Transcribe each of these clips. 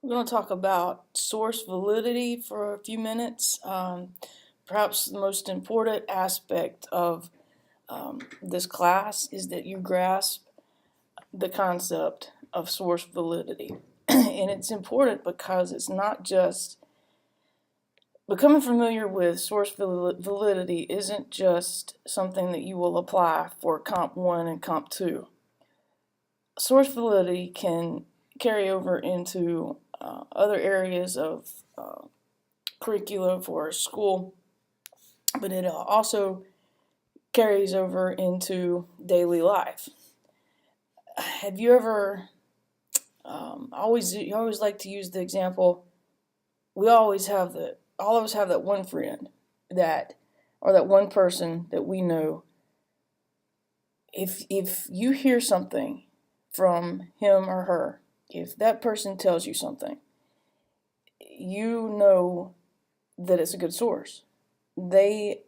We're going to talk about source validity for a few minutes. Perhaps the most important aspect of this class is that you grasp the concept of source validity. And it's important because it's not just becoming familiar with source validity isn't just something that you will apply for Comp 1 and Comp 2. Source validity can carry over into other areas of curricula for school, but it also carries over into daily life. Have you ever, you always like to use the example, all of us have that one friend or that one person that we know. If you hear something from him or her, if that person tells you something, you know that it's a good source. They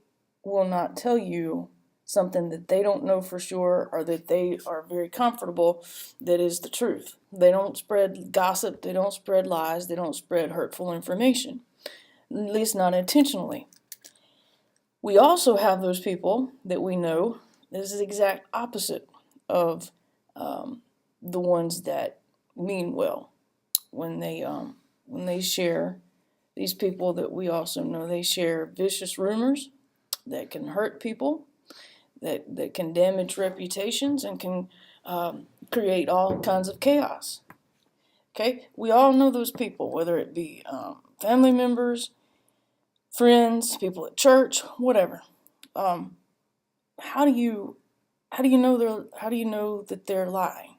will not tell you something that they don't know for sure or that they are very comfortable that is the truth. They don't spread gossip, they don't spread lies, they don't spread hurtful information, at least not intentionally. We also have those people that we know that is the exact opposite of the ones that mean well. When they share, these people that we also know, they share vicious rumors that can hurt people, that can damage reputations and can create all kinds of chaos. Okay, we all know those people, whether it be family members, friends, people at church, whatever. How do you know that they're lying,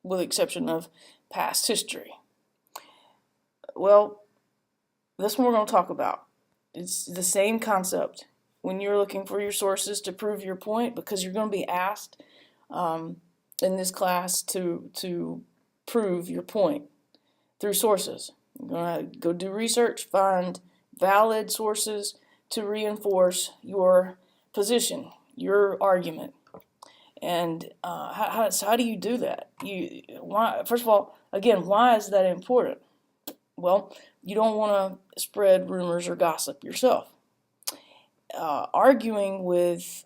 with the exception of past history? Well, this one we're going to talk about. It's the same concept when you're looking for your sources to prove your point, because you're going to be asked in this class to prove your point through sources. You're going to go do research, find valid sources to reinforce your position, your argument. And how do you do that? First of all, again, why is that important? Well, you don't want to spread rumors or gossip yourself. Arguing with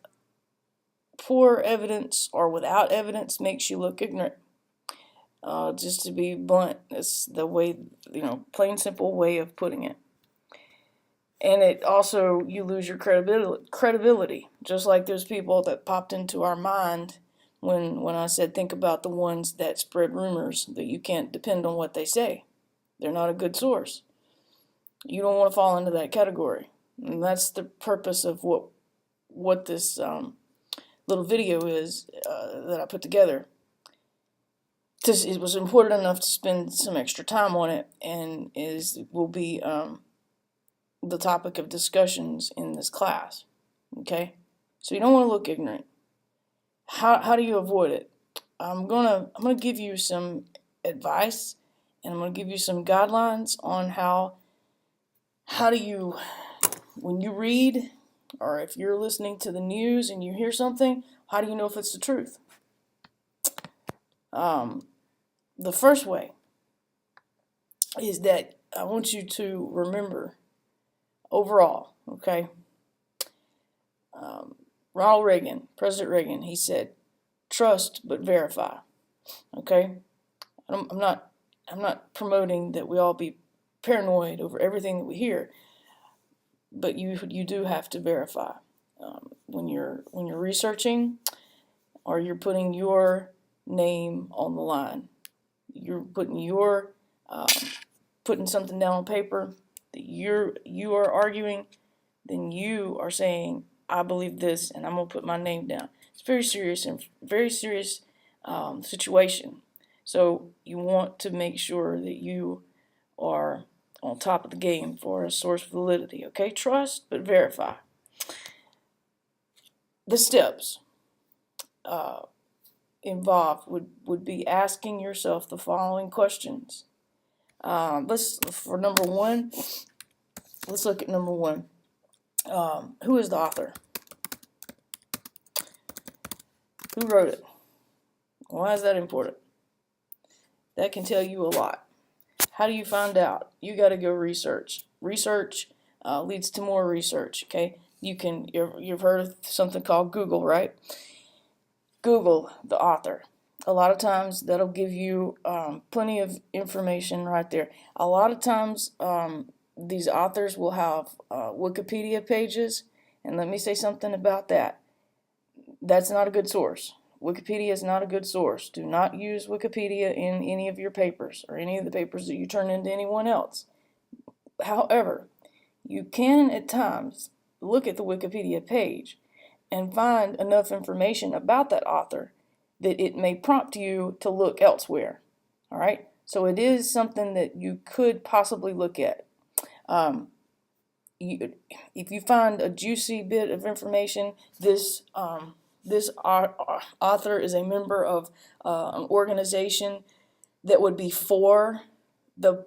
poor evidence or without evidence makes you look ignorant. Just to be blunt, it's the way, plain simple way of putting it. And it also, you lose your credibility, just like those people that popped into our mind when I said think about the ones that spread rumors, that you can't depend on what they say. They're not a good source. You don't want to fall into that category. And that's the purpose of what this little video is that I put together. It was important enough to spend some extra time on it, and will be the topic of discussions in this class. Okay, so you don't want to look ignorant. How do you avoid it? I'm gonna give you some advice, and I'm gonna give you some guidelines on how do you, when you read, or if you're listening to the news and you hear something, how do you know if it's the truth? The first way is that I want you to remember overall, okay? Ronald Reagan, President Reagan, he said, "Trust but verify." Okay, I'm not promoting that we all be paranoid over everything that we hear, but you do have to verify when you're researching or you're putting your name on the line. You're putting something down on paper that you are arguing, then you are saying, I believe this, and I'm gonna put my name down. It's very serious situation. So you want to make sure that you are on top of the game for a source validity. Okay, trust but verify. The steps involved would be asking yourself the following questions. For number one, let's look at number one. Who is the author? Who wrote it? Why is that important? That can tell you a lot. How do you find out? You got to go research. Research leads to more research. Okay, you've heard of something called Google, right? Google the author. A lot of times that'll give you plenty of information right there. A lot of times these authors will have Wikipedia pages, and let me say something about that. That's not a good source. Wikipedia is not a good source. Do not use Wikipedia in any of your papers or any of the papers that you turn into anyone else. However, you can at times look at the Wikipedia page and find enough information about that author that it may prompt you to look elsewhere. All right? So it is something that you could possibly look at. If you find a juicy bit of information, this author is a member of an organization that would be for the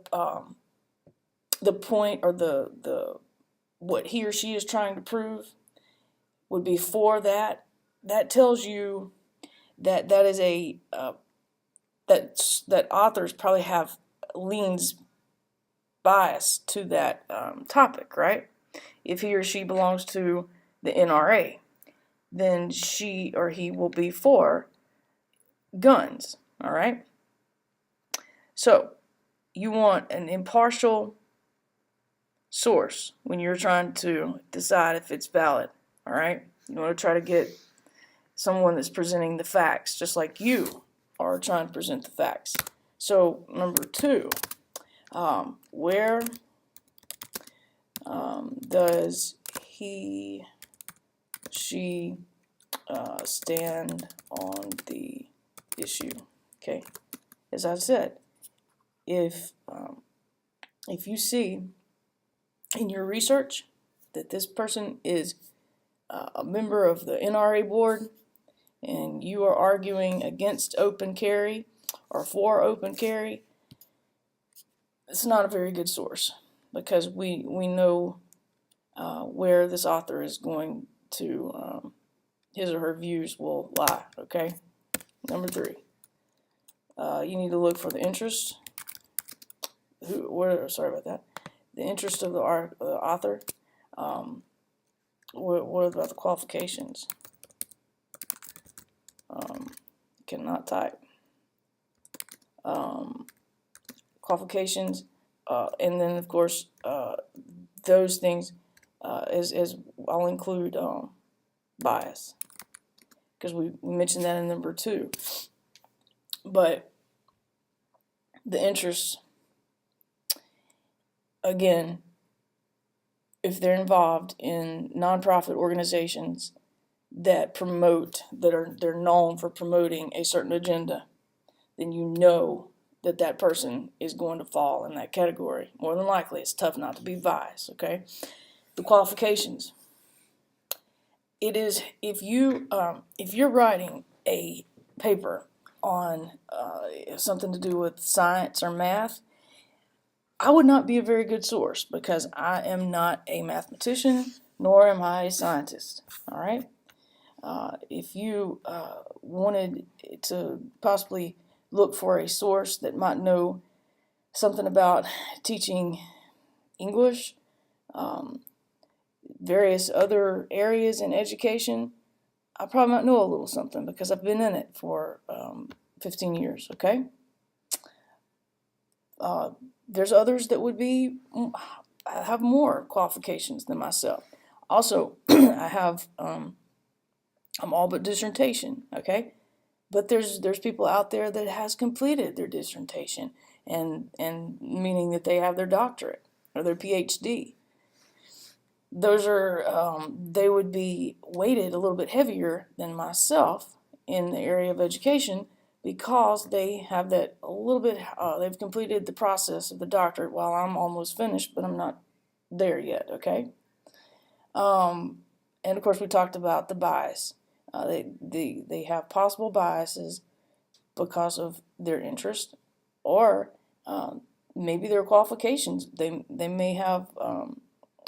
point, or the what he or she is trying to prove would be for that. That tells you that that is a that authors probably have leans bias to that topic, right? If he or she belongs to the NRA, then she or he will be for guns, all right? So you want an impartial source when you're trying to decide if it's valid, all right? You want to try to get someone that's presenting the facts, just like you are trying to present the facts. So number 2, where does he, she stand on the issue? Okay, as I said, if you see in your research that this person is a member of the NRA board, and you are arguing against open carry or for open carry, it's not a very good source, because we know where this author is going to, his or her views will lie, okay? Number 3, you need to look for the interest. Sorry about that. The interest of the author. What about the qualifications? Cannot type. Qualifications, and then of course those things, as I'll include bias, because we mentioned that in number 2. But the interests, again, if they're involved in nonprofit organizations that they're known for promoting a certain agenda, then you know that that person is going to fall in that category. More than likely, it's tough not to be biased, okay? The qualifications. It is, if you're writing a paper on something to do with science or math, I would not be a very good source, because I am not a mathematician, nor am I a scientist, all right? If you wanted to possibly look for a source that might know something about teaching English, various other areas in education, I probably might know a little something, because I've been in it for 15 years, okay? There's others that would have more qualifications than myself. Also, I have, I'm all but dissertation, okay? But there's people out there that has completed their dissertation, and meaning that they have their doctorate or their PhD. Those are, they would be weighted a little bit heavier than myself in the area of education, because they have that a little bit, they've completed the process of the doctorate, while I'm almost finished, but I'm not there yet, okay? And of course we talked about the bias. They have possible biases because of their interest, or maybe their qualifications. They may have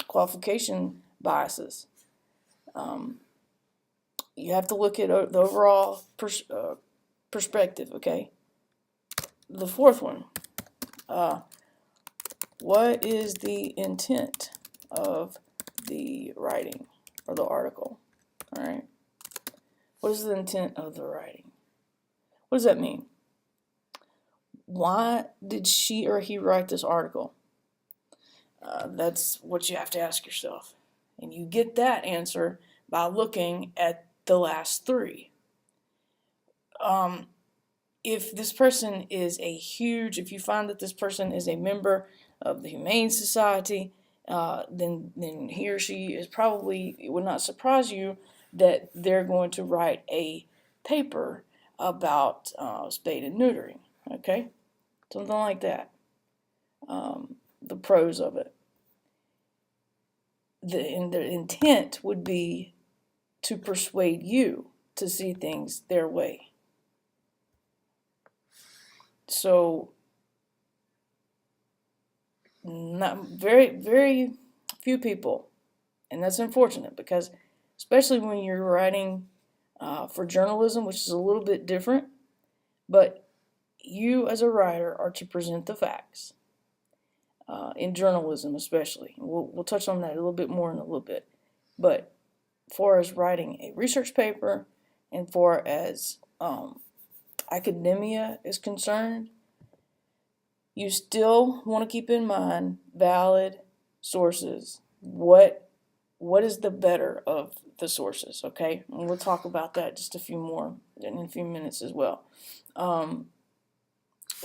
qualification biases. You have to look at the overall perspective, okay? The 4th one, what is the intent of the writing or the article? All right. What is the intent of the writing? What does that mean? Why did she or he write this article? That's what you have to ask yourself. And you get that answer by looking at the last three. If this person is if you find that this person is a member of the Humane Society, then he or she is probably, it would not surprise you that they're going to write a paper about spade and neutering, okay? Something like that. The pros of it. The intent would be to persuade you to see things their way. So, not very few people, and that's unfortunate because especially when you're writing for journalism, which is a little bit different, but you as a writer are to present the facts. In journalism especially. We'll touch on that a little bit more in a little bit. But far as writing a research paper and far as academia is concerned, you still want to keep in mind valid sources. What is the better of the sources, okay? And we'll talk about that just a few more in a few minutes as well.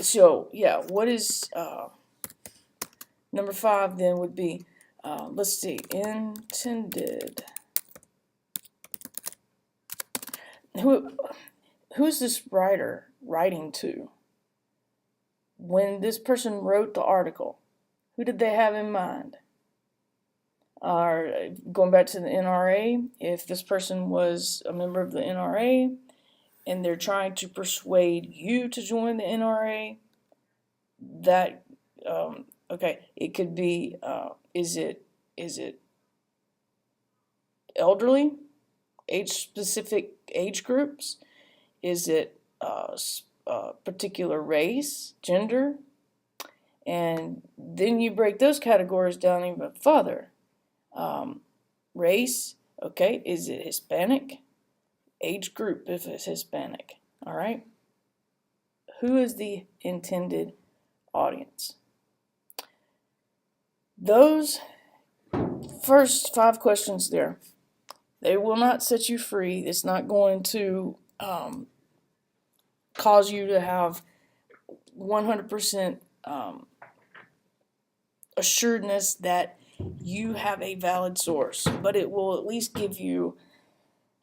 So, yeah, what is... Number 5 then would be, let's see, intended. Who's this writer writing to? When this person wrote the article, who did they have in mind? Going back to the NRA, if this person was a member of the NRA and they're trying to persuade you to join the NRA, that... okay, it could be, is it elderly, specific age groups? Is it particular race, gender? And then you break those categories down even further. Race, okay, is it Hispanic? Age group, if it's Hispanic, all right? Who is the intended audience? Those first 5 questions there, they will not set you free. It's not going to cause you to have 100% assuredness that you have a valid source, but it will at least give you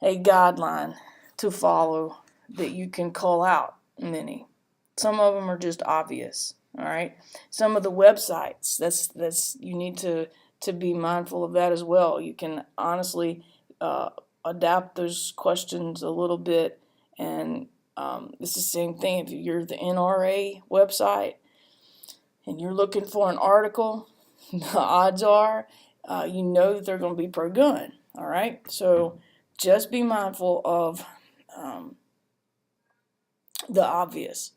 a guideline to follow that you can call out many. Some of them are just obvious. All right. Some of the websites, that's you need to be mindful of that as well. You can honestly adapt those questions a little bit, and it's the same thing if you're the NRA website and you're looking for an article. The odds are you know that they're going to be pro-gun. All right. So just be mindful of the obvious.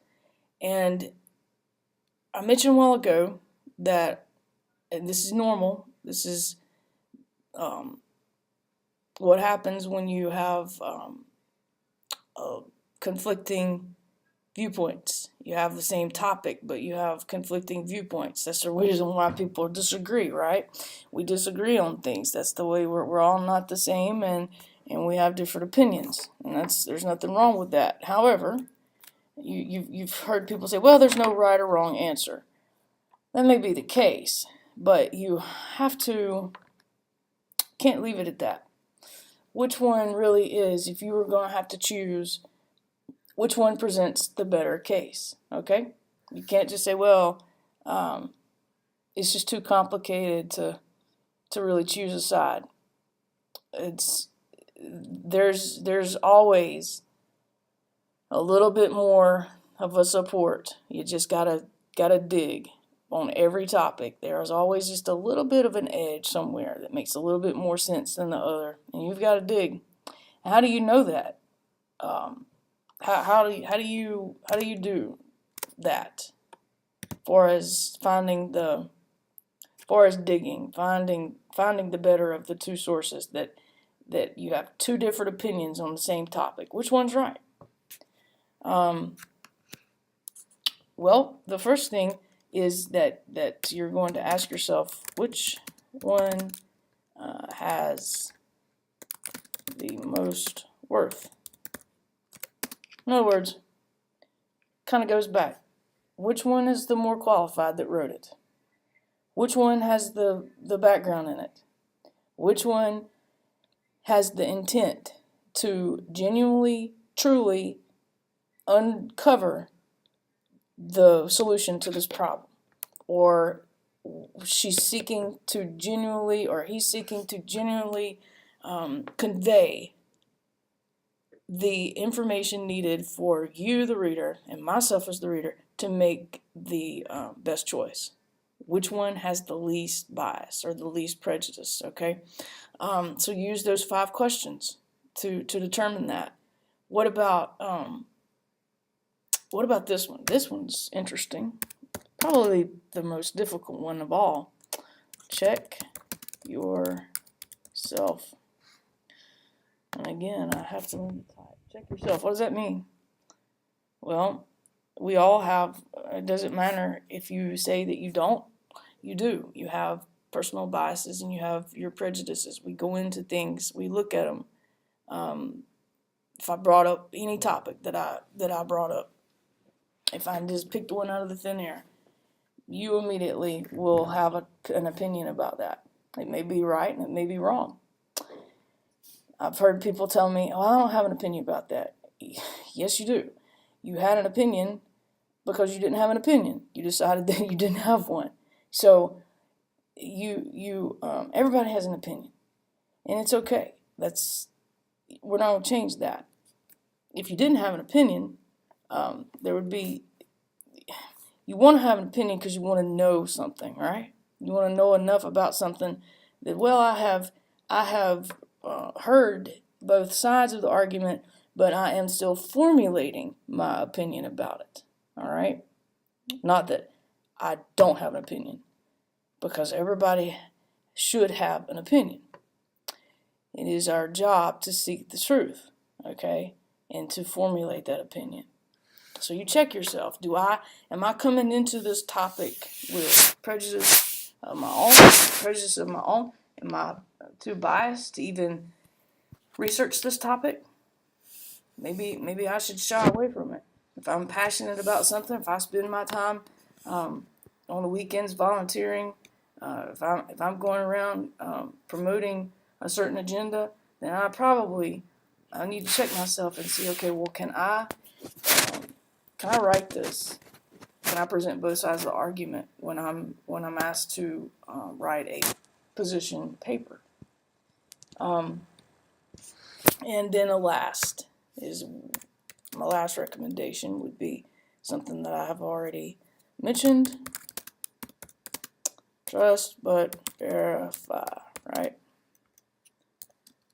And I mentioned a while ago that, and this is normal, this is what happens when you have conflicting viewpoints. You have the same topic, but you have conflicting viewpoints. That's the reason why people disagree, right? We disagree on things. That's the way we're all not the same, and we have different opinions, and there's nothing wrong with that. However, you've heard people say, well, there's no right or wrong answer. That may be the case, but you can't leave it at that. Which one really is, if you were going to have to choose, which one presents the better case, okay? You can't just say, well, it's just too complicated to really choose a side. There's always a little bit more of a support. You just gotta dig on every topic. There's always just a little bit of an edge somewhere that makes a little bit more sense than the other, and you've got to dig. How do you know that? How do you do that? For as finding the far as digging, finding the better of the two sources, that you have two different opinions on the same topic. Which one's right? Well, the first thing is that you're going to ask yourself, which one has the most worth? In other words, kind of goes back. Which one is the more qualified that wrote it? Which one has the background in it? Which one has the intent to genuinely, truly uncover the solution to this problem? Or she's seeking to genuinely, or he's seeking to genuinely convey the information needed for you, the reader, and myself as the reader, to make the best choice. Which one has the least bias or the least prejudice? Okay, so use those 5 questions to determine that. What about this one? This one's interesting. Probably the most difficult one of all. Check yourself. And again, I have to type. Check yourself. What does that mean? Well, we all have, it doesn't matter if you say that you don't, you do. You have personal biases and you have your prejudices. We go into things, we look at them. If I brought up any topic that I brought up, if I just picked one out of the thin air, you immediately will have an opinion about that. It may be right and it may be wrong. I've heard people tell me, oh, I don't have an opinion about that. Yes, you do. You had an opinion because you didn't have an opinion. You decided that you didn't have one. So everybody has an opinion, and it's okay. We're not going to change that. If you didn't have an opinion, there would be. You want to have an opinion because you want to know something, right? You want to know enough about something that, well, I have heard both sides of the argument, but I am still formulating my opinion about it. All right? Not that I don't have an opinion, because everybody should have an opinion. It is our job to seek the truth, okay, and to formulate that opinion. So you check yourself. Am I coming into this topic with prejudice of my own? Am I too biased to even research this topic? Maybe I should shy away from it. If I'm passionate about something, if I spend my time on the weekends volunteering, if I'm going around promoting a certain agenda, then I need to check myself and see, okay, well, can I write this? Can I present both sides of the argument when I'm asked to write a position paper? And then my last recommendation would be something that I have already mentioned. Trust but verify, right?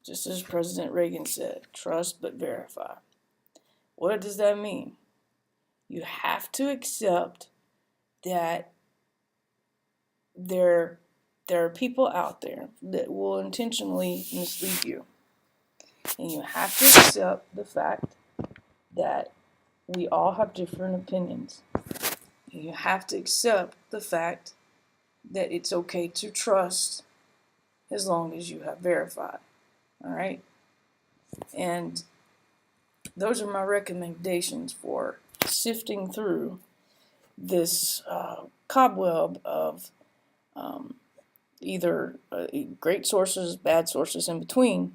Just as President Reagan said, trust but verify. What does that mean? You have to accept that there are people out there that will intentionally mislead you. And you have to accept the fact that we all have different opinions. And you have to accept the fact that it's okay to trust as long as you have verified. All right? And those are my recommendations for sifting through this cobweb of either great sources, bad sources in between,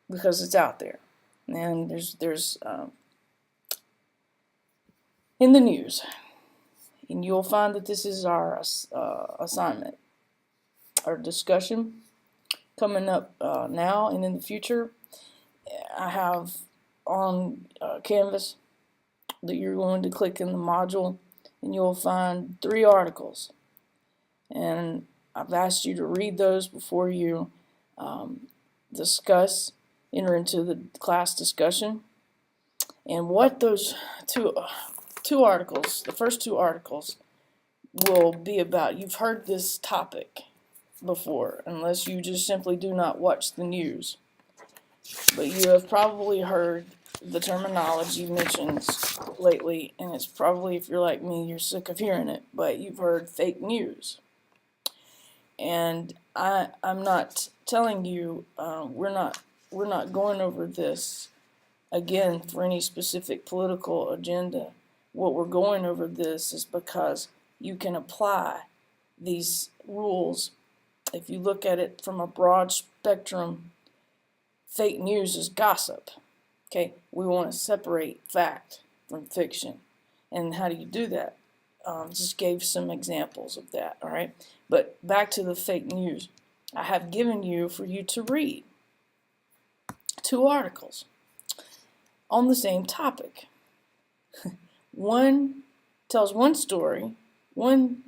because it's out there. And there's in the news, and you'll find that this is our assignment, our discussion coming up now and in the future. I have on Canvas that you're going to click in the module, and you'll find 3 articles. And I've asked you to read those before you enter into the class discussion. And what those two articles, the first 2 articles, will be about, you've heard this topic before, unless you just simply do not watch the news. But you have probably heard the terminology mentioned lately, and it's probably, if you're like me, you're sick of hearing it, but you've heard fake news. And I'm not telling you, we're not going over this again for any specific political agenda. What we're going over this is because you can apply these rules. If you look at it from a broad spectrum, fake news is gossip. Okay, we want to separate fact from fiction. And how do you do that? Just gave some examples of that, all right? But back to the fake news. I have given you for you to read 2 articles on the same topic. One tells one story, one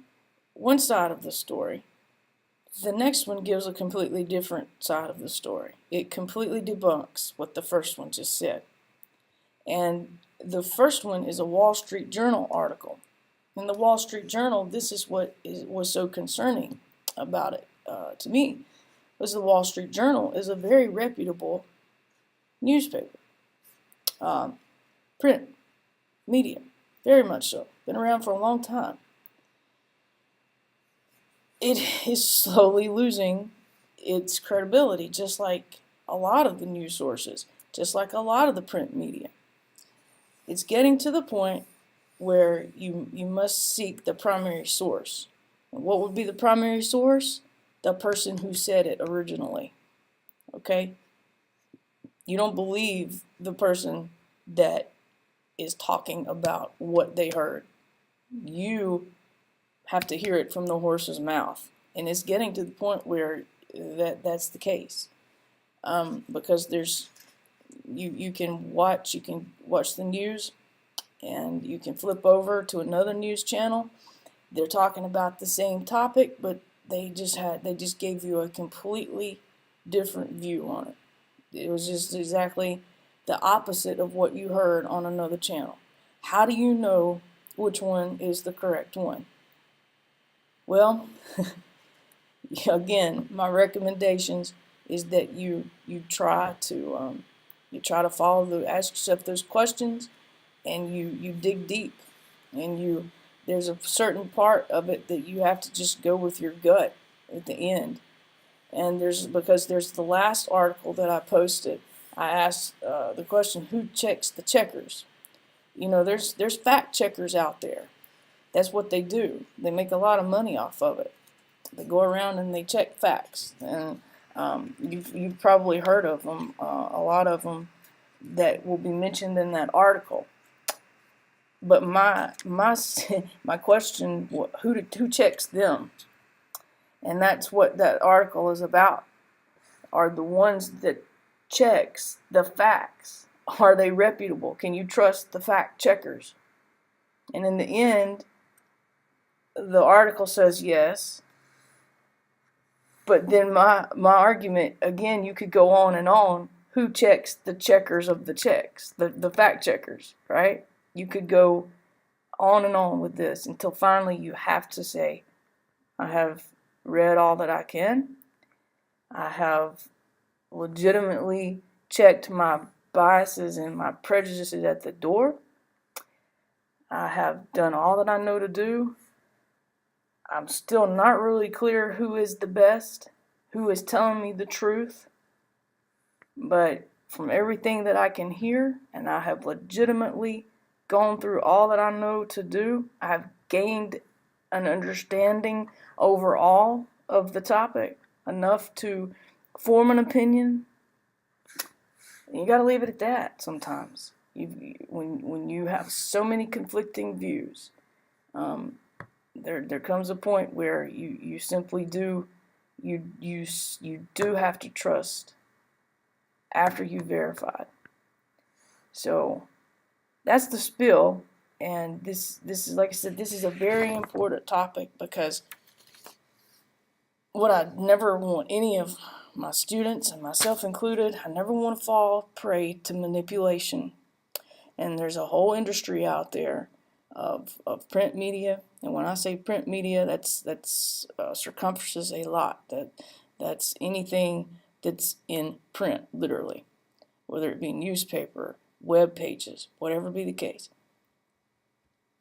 side of the story. The next one gives a completely different side of the story. It completely debunks what the first one just said. And the first one is a Wall Street Journal article. In the Wall Street Journal, this is what was so concerning about it to me, was the Wall Street Journal is a very reputable newspaper, print media, very much so. Been around for a long time. It is slowly losing its credibility, just like a lot of the news sources, just like a lot of the print media. It's getting to the point where you must seek the primary source. And what would be the primary source? The person who said it originally. Okay? You don't believe the person that is talking about what they heard. You have to hear it from the horse's mouth. And it's getting to the point where that's the case. Because there's you can watch the news, and you can flip over to another news channel. They're talking about the same topic, but they just gave you a completely different view on it. It was just exactly the opposite of what you heard on another channel. How do you know which one is the correct one? Well, again, my recommendations is that you try to ask yourself those questions, and you dig deep, and there's a certain part of it that you have to just go with your gut at the end. And because there's the last article that I posted, I asked the question, who checks the checkers? You know, there's fact checkers out there. That's what they do. They make a lot of money off of it. They go around and they check facts, and you've probably heard of them. A lot of them that will be mentioned in that article. But my question, who checks them? And that's what that article is about. Are the ones that checks the facts, are they reputable? Can you trust the fact checkers? And in the end, the article says yes. But then my argument, again, you could go on and on. Who checks the checkers of the checks? The fact checkers, right? You could go on and on with this until finally you have to say, I have read all that I can. I have legitimately checked my biases and my prejudices at the door. I have done all that I know to do. I'm still not really clear who is the best, who is telling me the truth. But from everything that I can hear, and I have legitimately gone through all that I know to do, I've gained an understanding overall of the topic, enough to form an opinion. You got to leave it at that sometimes. When you have so many conflicting views, there comes a point where you simply do have to trust after you've verified. So that's the spill, and this is, like I said, this is a very important topic, because what I never want any of my students, and myself included, I never want to fall prey to manipulation. And there's a whole industry out there of print media. And when I say print media, that's circumferences a lot. That's anything that's in print, literally, whether it be newspaper, web pages, whatever be the case.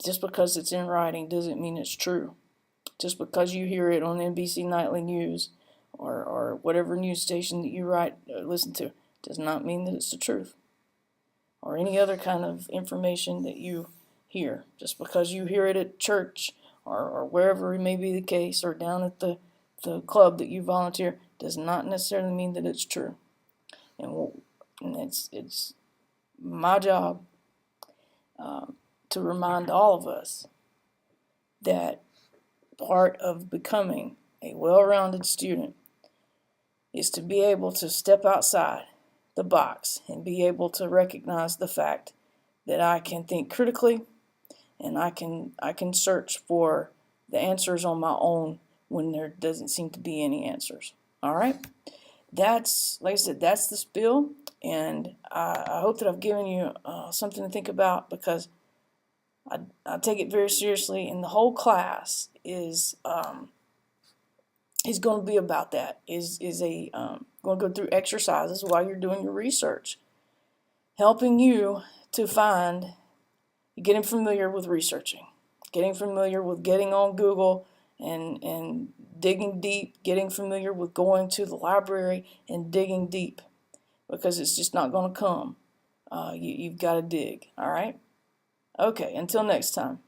Just because it's in writing doesn't mean it's true. Just because you hear it on NBC Nightly News or whatever news station that you listen to does not mean that it's the truth. Or any other kind of information that you hear. Just because you hear it at church or wherever it may be the case, or down at the club that you volunteer, does not necessarily mean that it's true. And it's my job to remind all of us that part of becoming a well-rounded student is to be able to step outside the box and be able to recognize the fact that I can think critically and I can search for the answers on my own when there doesn't seem to be any answers. All right, that's, like I said, that's the spiel, and I hope that I've given you something to think about, because I take it very seriously, and the whole class is going to be about that. Going to go through exercises while you're doing your research, helping you to getting familiar with researching, getting familiar with getting on Google and digging deep, getting familiar with going to the library and digging deep, because it's just not going to come. You've got to dig. All right? Okay, until next time.